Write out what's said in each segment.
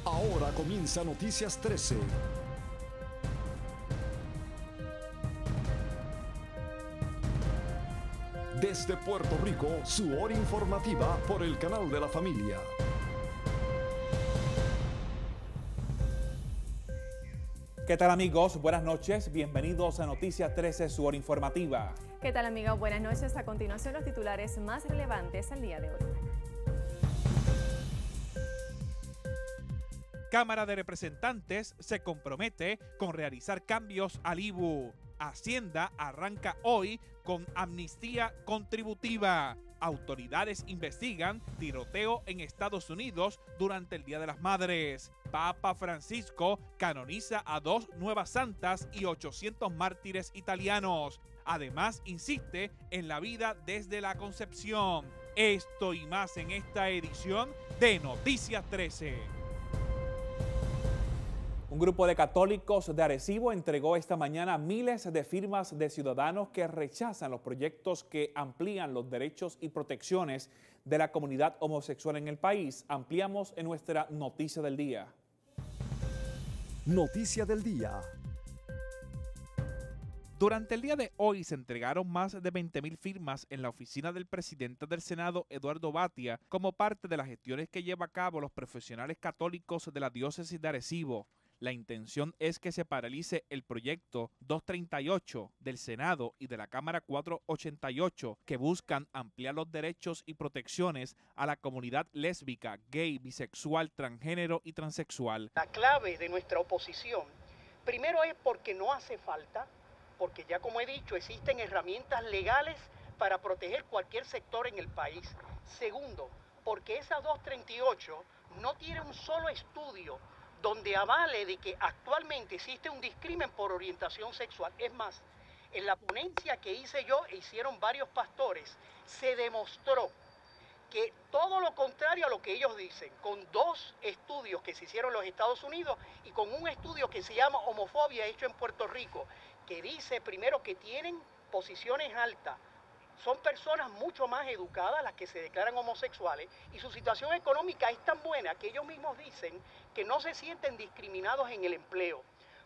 Ahora comienza Noticias 13. Desde Puerto Rico, su hora informativa por el canal de la familia. ¿Qué tal, amigos? Buenas noches. Bienvenidos a Noticias 13, su hora informativa. ¿Qué tal, amigos? Buenas noches. A continuación, los titulares más relevantes al día de hoy. Cámara de Representantes se compromete con realizar cambios al IVU. Hacienda arranca hoy con amnistía contributiva. Autoridades investigan tiroteo en Estados Unidos durante el Día de las Madres. Papa Francisco canoniza a 2 nuevas santas y 800 mártires italianos. Además, insiste en la vida desde la concepción. Esto y más en esta edición de Noticias 13. Un grupo de católicos de Arecibo entregó esta mañana miles de firmas de ciudadanos que rechazan los proyectos que amplían los derechos y protecciones de la comunidad homosexual en el país. Ampliamos en nuestra noticia del día. Noticia del día. Durante el día de hoy se entregaron más de 20,000 firmas en la oficina del presidente del Senado, Eduardo Batia, como parte de las gestiones que lleva a cabo los profesionales católicos de la diócesis de Arecibo. La intención es que se paralice el proyecto 238 del Senado y de la Cámara 488 que buscan ampliar los derechos y protecciones a la comunidad lésbica, gay, bisexual, transgénero y transexual. La clave de nuestra oposición, primero es porque no hace falta, porque ya como he dicho, existen herramientas legales para proteger cualquier sector en el país. Segundo, porque esa 238 no tiene un solo estudio donde avale de que actualmente existe un discrimen por orientación sexual. Es más, en la ponencia que hice yo e hicieron varios pastores, se demostró que todo lo contrario a lo que ellos dicen, con 2 estudios que se hicieron en los Estados Unidos y con un estudio que se llama Homofobia hecho en Puerto Rico, que dice primero que tienen posiciones altas, son personas mucho más educadas las que se declaran homosexuales y su situación económica es tan buena que ellos mismos dicen que no se sienten discriminados en el empleo.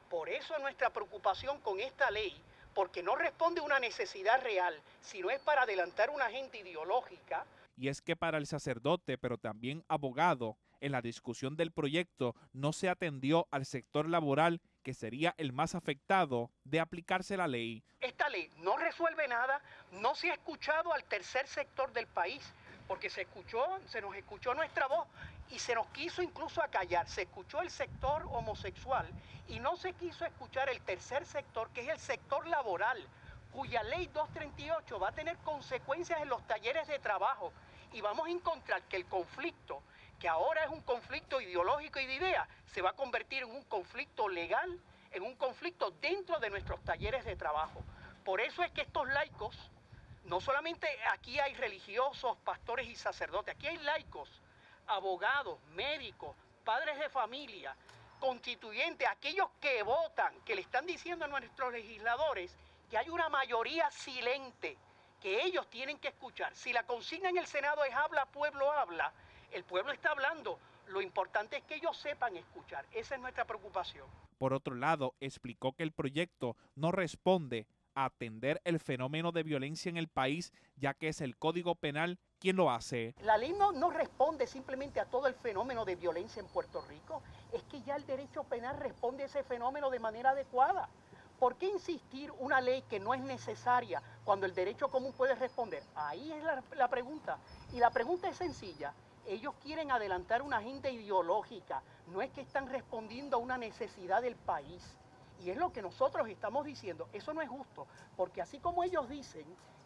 Por eso nuestra preocupación con esta ley, porque no responde a una necesidad real, sino es para adelantar una agenda ideológica. Y es que para el sacerdote, pero también abogado, en la discusión del proyecto no se atendió al sector laboral, que sería el más afectado de aplicarse la ley. Esta ley no resuelve nada, no se ha escuchado al tercer sector del país, porque se nos escuchó nuestra voz y se nos quiso incluso acallar. Se escuchó el sector homosexual y no se quiso escuchar el tercer sector, que es el sector laboral, cuya ley 238 va a tener consecuencias en los talleres de trabajo y vamos a encontrar que el conflicto, que ahora es un conflicto ideológico y de ideas, se va a convertir en un conflicto legal, en un conflicto dentro de nuestros talleres de trabajo. Por eso es que estos laicos, no solamente aquí hay religiosos, pastores y sacerdotes, aquí hay laicos, abogados, médicos, padres de familia, constituyentes, aquellos que votan, que le están diciendo a nuestros legisladores que hay una mayoría silente, que ellos tienen que escuchar. Si la consigna en el Senado es habla, pueblo habla, el pueblo está hablando. Lo importante es que ellos sepan escuchar. Esa es nuestra preocupación. Por otro lado, explicó que el proyecto no responde a atender el fenómeno de violencia en el país, ya que es el Código Penal quien lo hace. La ley no responde simplemente a todo el fenómeno de violencia en Puerto Rico, es que ya el derecho penal responde a ese fenómeno de manera adecuada. ¿Por qué insistir una ley que no es necesaria cuando el derecho común puede responder? Ahí es la pregunta. Y la pregunta es sencilla. Ellos quieren adelantar una agenda ideológica, no es que están respondiendo a una necesidad del país. Y es lo que nosotros estamos diciendo, eso no es justo, porque así como ellos dicen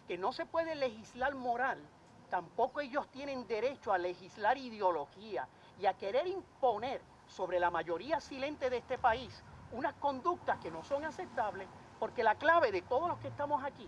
que no se puede legislar moral, tampoco ellos tienen derecho a legislar ideología y a querer imponer sobre la mayoría silente de este país unas conductas que no son aceptables, porque la clave de todos los que estamos aquí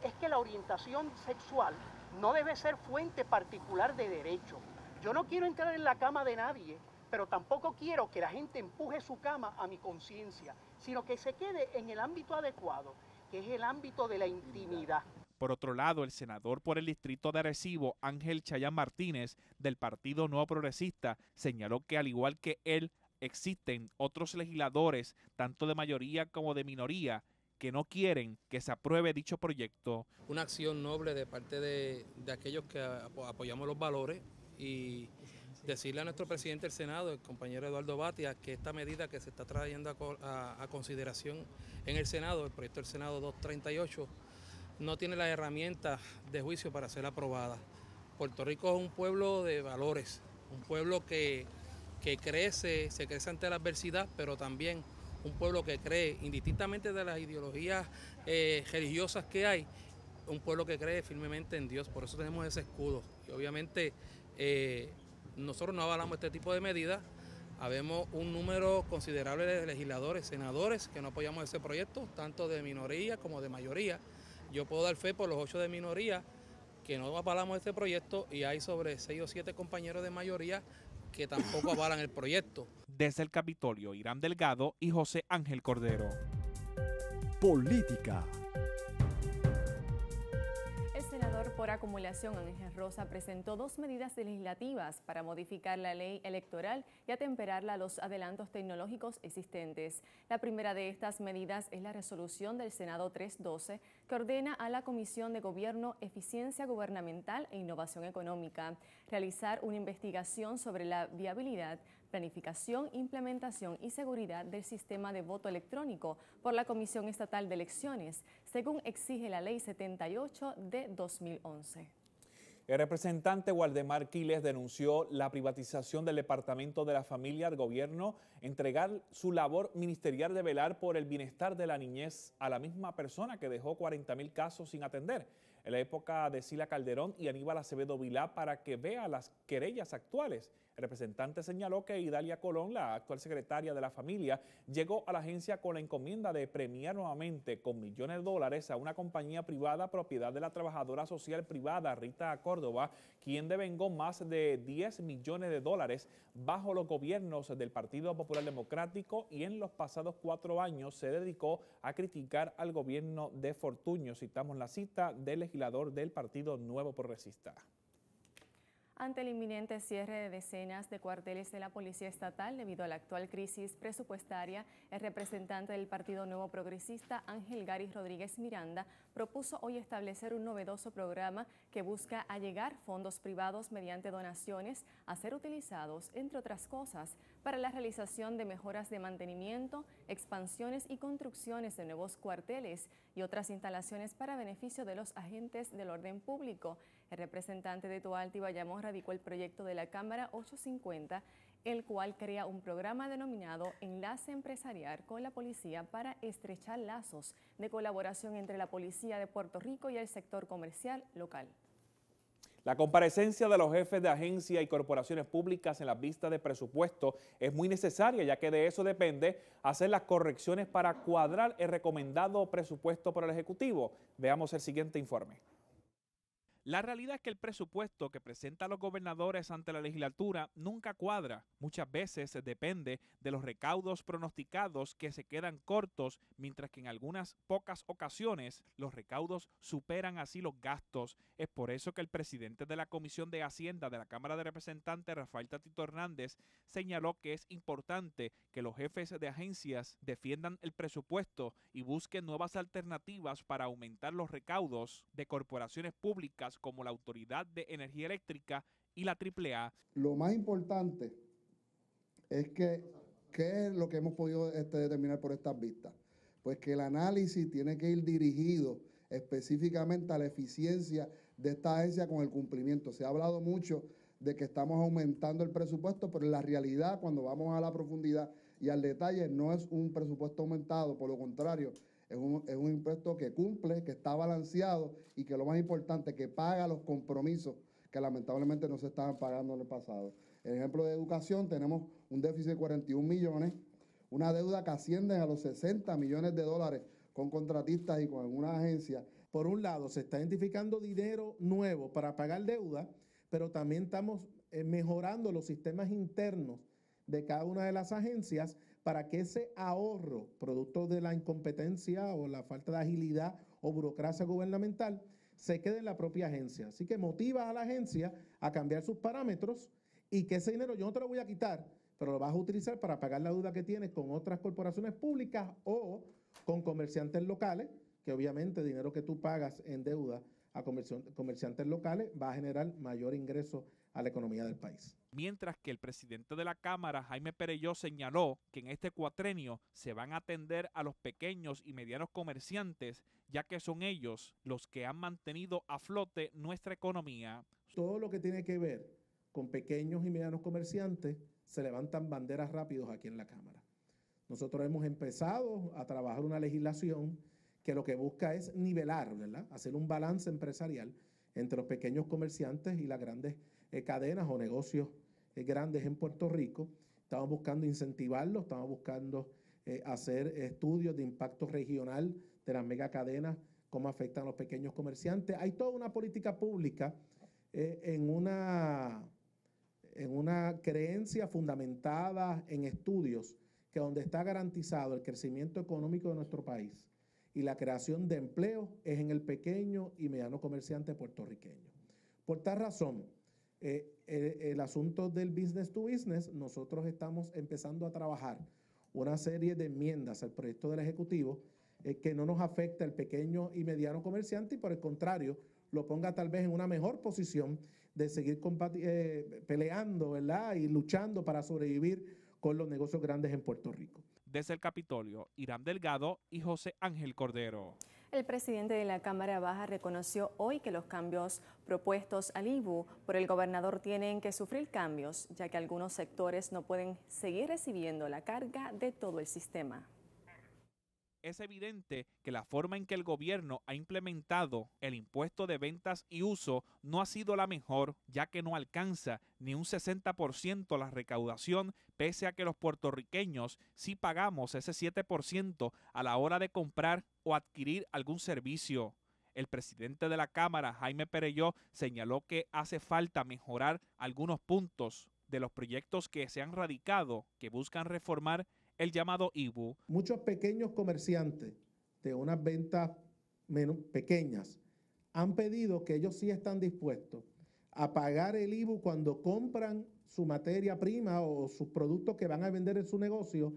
es que la orientación sexual no debe ser fuente particular de derecho. Yo no quiero entrar en la cama de nadie, pero tampoco quiero que la gente empuje su cama a mi conciencia, sino que se quede en el ámbito adecuado, que es el ámbito de la intimidad. Por otro lado, el senador por el distrito de Arecibo, Ángel Chayán Martínez, del Partido Nuevo Progresista, señaló que al igual que él, existen otros legisladores, tanto de mayoría como de minoría, que no quieren que se apruebe dicho proyecto. Una acción noble de parte de aquellos que apoyamos los valores y decirle a nuestro presidente del Senado, el compañero Eduardo Batia, que esta medida que se está trayendo a consideración en el Senado, el proyecto del Senado 238, no tiene las herramientas de juicio para ser aprobada. Puerto Rico es un pueblo de valores, un pueblo que crece, se crece ante la adversidad, pero también un pueblo que cree, indistintamente de las ideologías religiosas que hay, un pueblo que cree firmemente en Dios. Por eso tenemos ese escudo. Y obviamente nosotros no avalamos este tipo de medidas. Habemos un número considerable de legisladores, senadores que no apoyamos ese proyecto, tanto de minoría como de mayoría. Yo puedo dar fe por los 8 de minoría que no avalamos este proyecto y hay sobre 6 o 7 compañeros de mayoría que tampoco avalan el proyecto. Desde el Capitolio, Irán Delgado y José Ángel Cordero. Política. El senador por acumulación Ángel Rosa presentó 2 medidas legislativas para modificar la ley electoral y atemperarla a los adelantos tecnológicos existentes. La primera de estas medidas es la resolución del Senado 312 que ordena a la Comisión de Gobierno, Eficiencia Gubernamental e Innovación Económica realizar una investigación sobre la viabilidad, planificación, implementación y seguridad del sistema de voto electrónico por la Comisión Estatal de Elecciones, según exige la Ley 78 de 2011. El representante Waldemar Quiles denunció la privatización del Departamento de la Familia al gobierno, entregar su labor ministerial de velar por el bienestar de la niñez a la misma persona que dejó 40.000 casos sin atender en la época de Sila Calderón y Aníbal Acevedo Vilá para que vea las querellas actuales. El representante señaló que Idalia Colón, la actual secretaria de la familia, llegó a la agencia con la encomienda de premiar nuevamente con millones de dólares a una compañía privada propiedad de la trabajadora social privada Rita Córdoba, quien devengó más de 10 millones de dólares bajo los gobiernos del Partido Popular Democrático y en los pasados 4 años se dedicó a criticar al gobierno de Fortuño. Citamos la cita del legislador del Partido Nuevo Progresista. Ante el inminente cierre de decenas de cuarteles de la Policía Estatal debido a la actual crisis presupuestaria, el representante del Partido Nuevo Progresista, Ángel Garis Rodríguez Miranda, propuso hoy establecer un novedoso programa que busca allegar fondos privados mediante donaciones a ser utilizados, entre otras cosas, para la realización de mejoras de mantenimiento, expansiones y construcciones de nuevos cuarteles y otras instalaciones para beneficio de los agentes del orden público. El representante de Toalta y Bayamón radicó el proyecto de la Cámara 850, el cual crea un programa denominado Enlace Empresarial con la Policía para estrechar lazos de colaboración entre la Policía de Puerto Rico y el sector comercial local. La comparecencia de los jefes de agencias y corporaciones públicas en las vistas de presupuesto es muy necesaria, ya que de eso depende hacer las correcciones para cuadrar el recomendado presupuesto por el Ejecutivo. Veamos el siguiente informe. La realidad es que el presupuesto que presentan los gobernadores ante la legislatura nunca cuadra. Muchas veces depende de los recaudos pronosticados que se quedan cortos, mientras que en algunas pocas ocasiones los recaudos superan así los gastos. Es por eso que el presidente de la Comisión de Hacienda de la Cámara de Representantes, Rafael Tatito Hernández, señaló que es importante que los jefes de agencias defiendan el presupuesto y busquen nuevas alternativas para aumentar los recaudos de corporaciones públicas como la Autoridad de Energía Eléctrica y la AAA. Lo más importante es que, ¿qué es lo que hemos podido determinar por estas vistas? Pues que el análisis tiene que ir dirigido específicamente a la eficiencia de esta agencia con el cumplimiento. Se ha hablado mucho de que estamos aumentando el presupuesto, pero en la realidad, cuando vamos a la profundidad y al detalle, no es un presupuesto aumentado, por lo contrario, es un impuesto que cumple, que está balanceado y que lo más importante, que paga los compromisos que lamentablemente no se estaban pagando en el pasado. En ejemplo de educación, tenemos un déficit de 41 millones, una deuda que asciende a los 60 millones de dólares con contratistas y con algunas agencias. Por un lado, se está identificando dinero nuevo para pagar deuda, pero también estamos mejorando los sistemas internos de cada una de las agencias para que ese ahorro, producto de la incompetencia o la falta de agilidad o burocracia gubernamental, se quede en la propia agencia. Así que motivas a la agencia a cambiar sus parámetros y que ese dinero yo no te lo voy a quitar, pero lo vas a utilizar para pagar la deuda que tienes con otras corporaciones públicas o con comerciantes locales, que obviamente dinero que tú pagas en deuda a comerciantes locales va a generar mayor ingreso a la economía del país. Mientras que el presidente de la Cámara, Jaime Perelló, señaló que en este cuatrenio se van a atender a los pequeños y medianos comerciantes, ya que son ellos los que han mantenido a flote nuestra economía. Todo lo que tiene que ver con pequeños y medianos comerciantes, se levantan banderas rápidos aquí en la Cámara. Nosotros hemos empezado a trabajar una legislación que lo que busca es nivelar, ¿verdad? Hacer un balance empresarial entre los pequeños comerciantes y las grandes cadenas o negocios grandes en Puerto Rico. Estamos buscando incentivarlos, estamos buscando hacer estudios de impacto regional de las megacadenas, cómo afectan a los pequeños comerciantes. Hay toda una política pública en una creencia fundamentada en estudios que donde está garantizado el crecimiento económico de nuestro país y la creación de empleo es en el pequeño y mediano comerciante puertorriqueño. Por tal razón, el asunto del business to business, nosotros estamos empezando a trabajar una serie de enmiendas al proyecto del Ejecutivo que no nos afecta al pequeño y mediano comerciante y por el contrario, lo ponga tal vez en una mejor posición de seguir peleando, ¿verdad? Y luchando para sobrevivir con los negocios grandes en Puerto Rico. Desde el Capitolio, Irán Delgado y José Ángel Cordero. El presidente de la Cámara Baja reconoció hoy que los cambios propuestos al IBU por el gobernador tienen que sufrir cambios, ya que algunos sectores no pueden seguir recibiendo la carga de todo el sistema. Es evidente que la forma en que el gobierno ha implementado el impuesto de ventas y uso no ha sido la mejor, ya que no alcanza ni un 60% la recaudación, pese a que los puertorriqueños sí pagamos ese 7% a la hora de comprar o adquirir algún servicio. El presidente de la Cámara, Jaime Perelló, señaló que hace falta mejorar algunos puntos de los proyectos que se han radicado que buscan reformar el llamado IBU. Muchos pequeños comerciantes de unas ventas pequeñas han pedido que ellos sí están dispuestos a pagar el IBU cuando compran su materia prima o sus productos que van a vender en su negocio,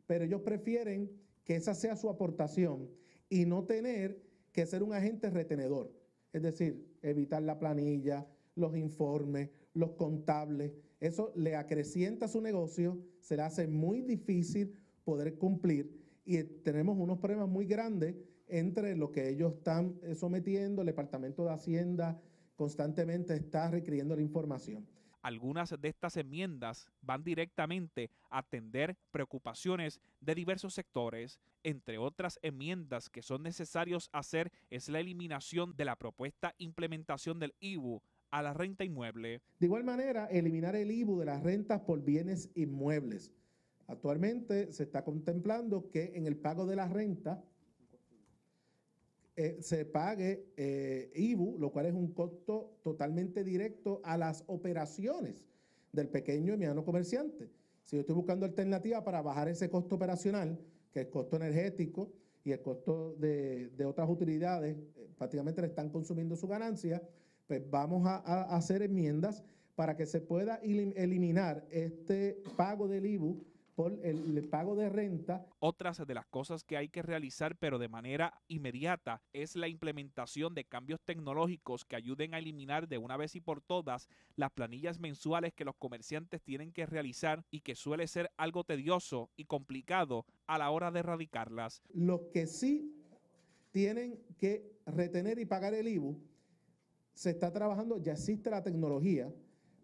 pero ellos prefieren que esa sea su aportación y no tener que ser un agente retenedor. Es decir, evitar la planilla, los informes, los contables. Eso le acrecienta su negocio, se le hace muy difícil poder cumplir y tenemos unos problemas muy grandes entre lo que ellos están sometiendo, el Departamento de Hacienda constantemente está requiriendo la información. Algunas de estas enmiendas van directamente a atender preocupaciones de diversos sectores. Entre otras enmiendas que son necesarios hacer es la eliminación de la propuesta implementación del IBU a la renta inmueble. De igual manera, eliminar el IBU de las rentas por bienes inmuebles. Actualmente se está contemplando que en el pago de la renta se pague IBU, lo cual es un costo totalmente directo a las operaciones del pequeño y mediano comerciante. Si yo estoy buscando alternativas para bajar ese costo operacional, que es el costo energético y el costo de otras utilidades, prácticamente le están consumiendo su ganancia, pues vamos a hacer enmiendas para que se pueda eliminar este pago del IBU por el pago de renta. Otras de las cosas que hay que realizar, pero de manera inmediata, es la implementación de cambios tecnológicos que ayuden a eliminar de una vez y por todas las planillas mensuales que los comerciantes tienen que realizar y que suele ser algo tedioso y complicado a la hora de erradicarlas. Los que sí tienen que retener y pagar el IBU, se está trabajando, ya existe la tecnología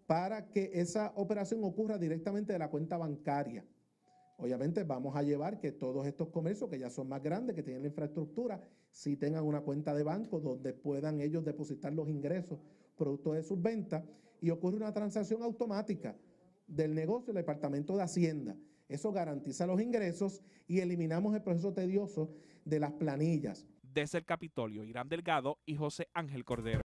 para que esa operación ocurra directamente de la cuenta bancaria. Obviamente vamos a llevar que todos estos comercios que ya son más grandes, que tienen la infraestructura, sí tengan una cuenta de banco donde puedan ellos depositar los ingresos producto de sus ventas y ocurre una transacción automática del negocio del Departamento de Hacienda. Eso garantiza los ingresos y eliminamos el proceso tedioso de las planillas. Desde el Capitolio, Irán Delgado y José Ángel Cordero.